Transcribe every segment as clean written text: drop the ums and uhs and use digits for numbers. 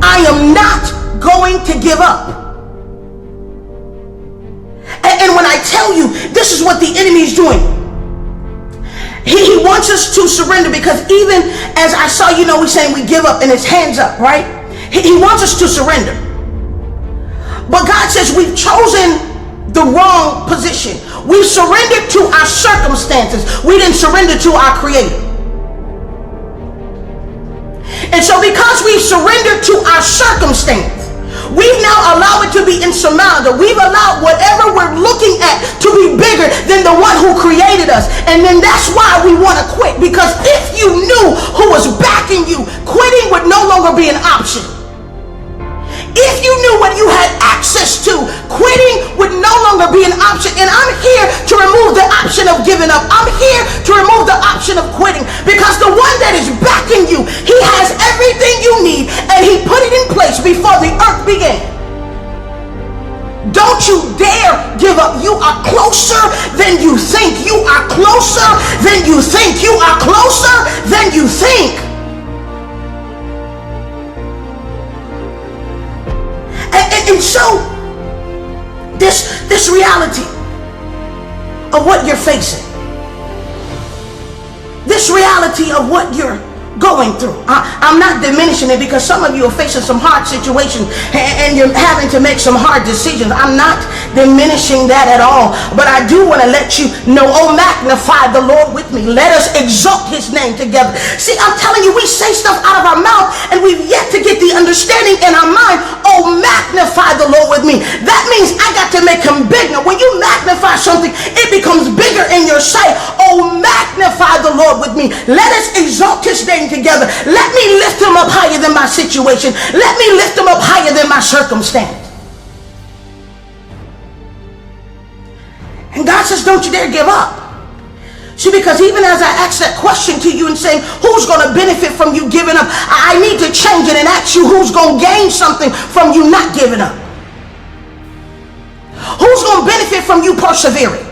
I am not going to give up. And when I tell you, this is what the enemy is doing. He wants us to surrender, because even as I saw, we're saying we give up and it's hands up, right? He wants us to surrender. But God says we've chosen the wrong position. We surrendered to our circumstances. We didn't surrender to our Creator. And so because we've surrendered to our circumstance, we've now allowed it to be insurmountable. We've allowed whatever we're looking at to be bigger than the one who created us. And then that's why we want to quit. Because if you knew who was backing you, quitting would no longer be an option. If you knew what you had access to, quitting would no longer be an option. And I'm here to remove the option of giving up. I'm here to remove the option of quitting, because the one that is backing you, he has everything you need, and he put it in place before the earth began. Don't you dare give up. You are closer than you think. You are closer than you think. You are closer than you think. And so, this reality of what you're facing, this reality of what you're going through, I'm not diminishing it, because some of you are facing some hard situations and you're having to make some hard decisions. I'm not diminishing that at all. But I do want to let you know, oh, magnify the Lord with me. Let us exalt his name together. See, I'm telling you, we say stuff out of our mouth and we've yet to get the understanding in our mind. Oh, magnify the Lord with me. That means I got to make him bigger. When you magnify something, it becomes bigger in your sight. Oh, magnify the Lord with me. Let us exalt his name together. Let me lift him up higher than my situation. Let me lift him up higher than my circumstance. And God says, don't you dare give up. See, because even as I ask that question to you and saying, who's going to benefit from you giving up? I need to change it and ask you, who's going to gain something from you not giving up? Who's going to benefit from you persevering?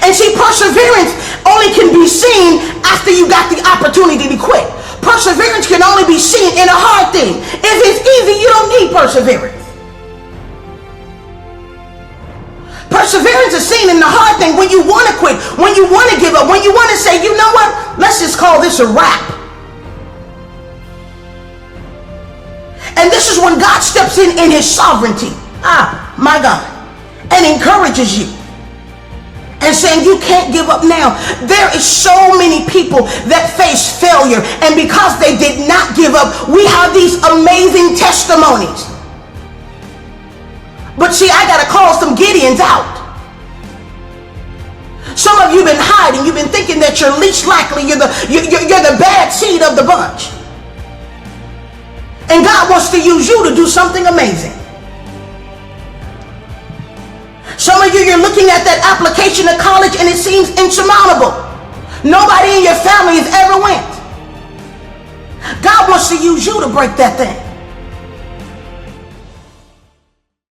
And see, perseverance only can be seen after you got the opportunity to quit. Perseverance can only be seen in a hard thing. If it's easy, you don't need perseverance. Perseverance is seen in the hard thing, when you want to quit, when you want to give up, when you want to say, you know what, let's just call this a wrap. And this is when God steps in his sovereignty, my God, and encourages you. And saying you can't give up now. There is so many people that face failure, and because they did not give up, we have these amazing testimonies. But see, I gotta call some Gideons out. Some of you have been hiding. You've been thinking that you're least likely. You're the bad seed of the bunch. And God wants to use you to do something amazing. Some of you, you're looking at that application to college and it seems insurmountable. Nobody in your family has ever went. God wants to use you to break that thing.